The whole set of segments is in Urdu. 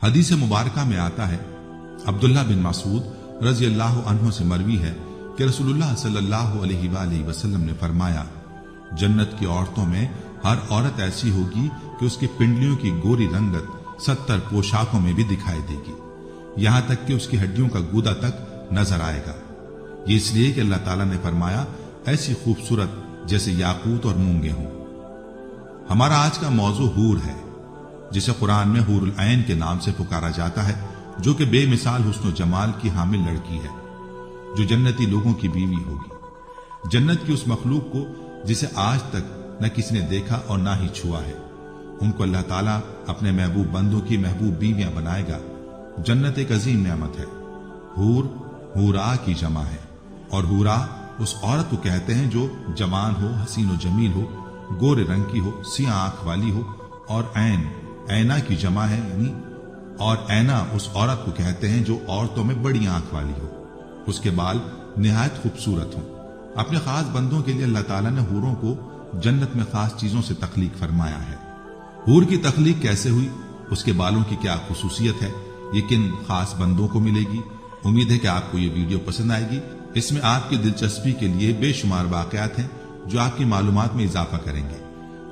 حدیث مبارکہ میں آتا ہے، عبداللہ بن مسعود رضی اللہ عنہ سے مروی ہے کہ رسول اللہ صلی اللہ علیہ وآلہ وسلم نے فرمایا، جنت کی عورتوں میں ہر عورت ایسی ہوگی کہ اس کی پنڈلیوں کی گوری رنگت 70 پوشاکوں میں بھی دکھائی دے گی، یہاں تک کہ اس کی ہڈیوں کا گودا تک نظر آئے گا۔ یہ اس لیے کہ اللہ تعالیٰ نے فرمایا ایسی خوبصورت جیسے یاقوت اور مونگے ہوں۔ ہمارا آج کا موضوع حور ہے، جسے قرآن میں حور العین کے نام سے پکارا جاتا ہے، جو کہ بے مثال حسن و جمال کی حامل لڑکی ہے، جو جنتی لوگوں کی بیوی ہوگی۔ جنت کی اس مخلوق کو جسے آج تک نہ کسی نے دیکھا اور نہ ہی چھوا ہے، ان کو اللہ تعالیٰ اپنے محبوب بندوں کی محبوب بیویاں بنائے گا۔ جنت ایک عظیم نعمت ہے۔ حور حورا کی جمع ہے، اور حورا اس عورت کو کہتے ہیں جو جوان ہو، حسین و جمیل ہو، گورے رنگ کی ہو، سیاہ آنکھ والی ہو، اور عین اینا کی جمع ہے، یعنی اور اینا اس عورت کو کہتے ہیں جو عورتوں میں بڑی آنکھ والی ہو، اس کے بال نہایت خوبصورت ہوں۔ اپنے خاص بندوں کے لیے اللہ تعالیٰ نے حوروں کو جنت میں خاص چیزوں سے تخلیق فرمایا ہے۔ حور کی تخلیق کیسے ہوئی، اس کے بالوں کی کیا خصوصیت ہے، یہ کن خاص بندوں کو ملے گی؟ امید ہے کہ آپ کو یہ ویڈیو پسند آئے گی۔ اس میں آپ کی دلچسپی کے لیے بے شمار واقعات ہیں جو آپ کی معلومات میں اضافہ کریں گے۔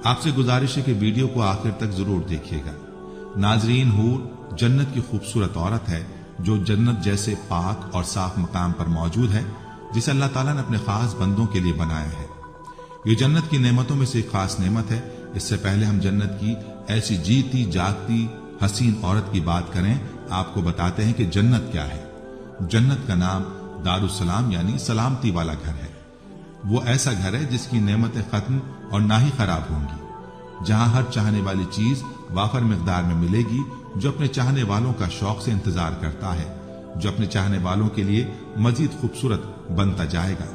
آپ سے گزارش ہے کہ ویڈیو کو آخر تک ضرور دیکھیے گا۔ ناظرین، حور جنت کی خوبصورت عورت ہے جو جنت جیسے پاک اور صاف مقام پر موجود ہے، جسے اللہ تعالیٰ نے اپنے خاص بندوں کے لیے بنایا ہے۔ یہ جنت کی نعمتوں میں سے ایک خاص نعمت ہے۔ اس سے پہلے ہم جنت کی ایسی جیتی جاگتی حسین عورت کی بات کریں، آپ کو بتاتے ہیں کہ جنت کیا ہے۔ جنت کا نام دارالسلام یعنی سلامتی والا گھر ہے۔ وہ ایسا گھر ہے جس کی نعمتیں ختم اور نہ ہی خراب ہوں گی، جہاں ہر چاہنے والی چیز وافر مقدار میں ملے گی، جو اپنے چاہنے والوں کا شوق سے انتظار کرتا ہے، جو اپنے چاہنے والوں کے لیے مزید خوبصورت بنتا جائے گا،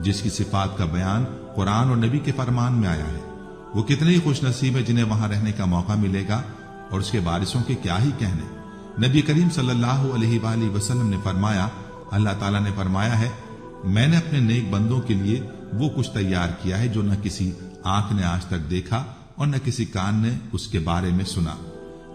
جس کی صفات کا بیان قرآن اور نبی کے فرمان میں آیا ہے۔ وہ کتنے ہی خوش نصیب ہے جنہیں وہاں رہنے کا موقع ملے گا، اور اس کے وارثوں کے کیا ہی کہنے۔ نبی کریم صلی اللہ علیہ وآلہ وسلم نے فرمایا، اللہ تعالیٰ نے فرمایا ہے، میں نے اپنے نیک بندوں کے لیے وہ کچھ تیار کیا ہے جو نہ کسی آنکھ نے آج تک دیکھا اور نہ کسی کان نے اس کے بارے میں سنا،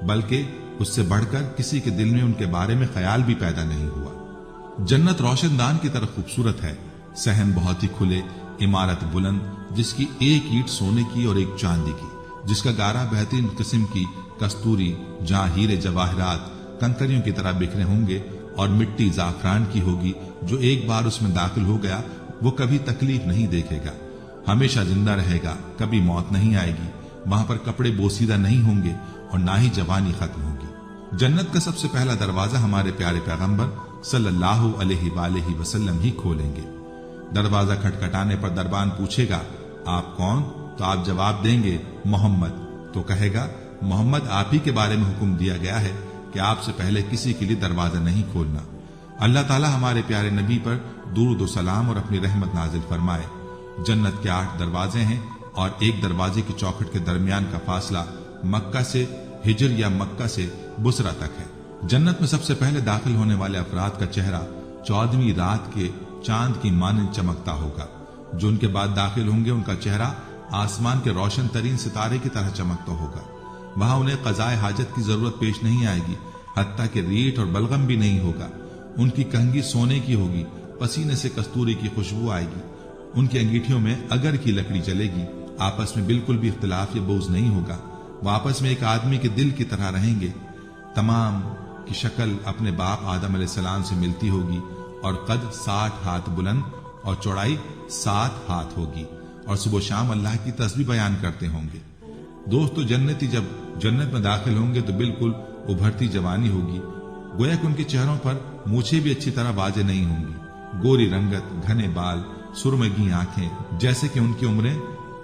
بلکہ اس سے بڑھ کر کسی کے دل میں ان کے بارے میں خیال بھی پیدا نہیں ہوا۔ جنت روشن دان کی طرح خوبصورت ہے، صحن بہت ہی کھلے، عمارت بلند جس کی ایک اینٹ سونے کی اور ایک چاندی کی، جس کا گارا بہترین قسم کی کستوری، جہاں ہیرے جواہرات کنکریوں کی طرح بکھرے ہوں گے، اور مٹی زعفران کی ہوگی، جو ایک بار اس میں داخل ہو گیا وہ کبھی تکلیف نہیں دیکھے گا، ہمیشہ زندہ رہے گا، کبھی موت نہیں آئے گی۔ وہاں پر کپڑے بوسیدہ نہیں ہوں گے اور نہ ہی جوانی ختم ہوگی۔ جنت کا سب سے پہلا دروازہ ہمارے پیارے پیغمبر صلی اللہ علیہ وآلہ وسلم ہی کھولیں گے۔ دروازہ کھٹکھٹانے پر دربان پوچھے گا، آپ کون؟ تو آپ جواب دیں گے، محمد۔ تو کہے گا، محمد آپ ہی کے بارے میں حکم دیا گیا ہے کہ آپ سے پہلے کسی کے لیے دروازہ نہیں کھولنا۔ اللہ تعالیٰ ہمارے پیارے نبی پر درود و سلام اور اپنی رحمت نازل فرمائے۔ جنت کے 8 دروازے ہیں، اور ایک دروازے کی چوکھٹ کے درمیان کا فاصلہ مکہ سے ہجر یا مکہ سے بصرہ تک ہے۔ جنت میں سب سے پہلے داخل ہونے والے افراد کا چہرہ 14ویں رات کے چاند کی مانند چمکتا ہوگا۔ جو ان کے بعد داخل ہوں گے ان کا چہرہ آسمان کے روشن ترین ستارے کی طرح چمکتا ہوگا۔ وہاں انہیں قضائے حاجت کی ضرورت پیش نہیں آئے گی، حتیٰ کہ ریٹ اور بلغم بھی نہیں ہوگا۔ ان کی کنگھی سونے کی ہوگی، پسینے سے کستوری کی خوشبو آئے گی۔ ان کی انگیٹھیوں میں اگر کی لکڑی جلے گی، آپس میں بالکل بھی اختلاف یا بغض نہیں ہوگا، وہ آپس میں ایک آدمی کے دل کی طرح رہیں گے۔ تمام کی شکل اپنے باپ آدم علیہ السلام سے ملتی ہوگی، اور قد 60 ہاتھ بلند اور چوڑائی 7 ہاتھ ہوگی، اور صبح و شام اللہ کی تسبیح بیان کرتے ہوں گے۔ دوستو، جنتی جب جنت میں داخل ہوں گے تو بالکل ابھرتی جوانی ہوگی، گویا کہ ان کے چہروں پر مونچھیں بھی اچھی طرح واضح نہیں ہوں گی۔ گوری رنگت، گھنے بال، سرمگی آنکھیں، جیسے کہ ان کی عمریں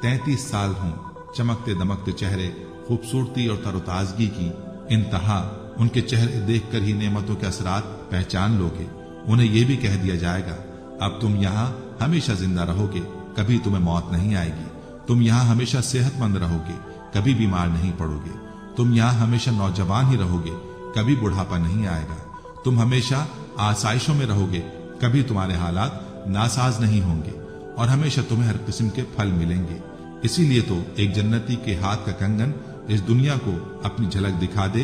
33 سال ہوں، چمکتے دمکتے چہرے، خوبصورتی اور تر و تازگی کی انتہا۔ ان کے چہرے دیکھ کر ہی نعمتوں کے اثرات پہچان لوگے۔ انہیں یہ بھی کہہ دیا جائے گا، اب تم یہاں ہمیشہ زندہ رہو گے، کبھی تمہیں موت نہیں آئے گی۔ تم یہاں ہمیشہ صحت مند رہو گے، کبھی بیمار نہیں پڑو گے۔ تم یہاں ہمیشہ نوجوان ہی رہو گے، کبھی بڑھاپا نہیں آئے گا۔ تم ہمیشہ آسائشوں میں رہو گے، کبھی تمہارے حالات ناساز نہیں ہوں گے، اور ہمیشہ تمہیں ہر قسم کے پھل ملیں گے۔ اسی لیے تو ایک جنتی کے ہاتھ کا کنگن اس دنیا کو اپنی جھلک دکھا دے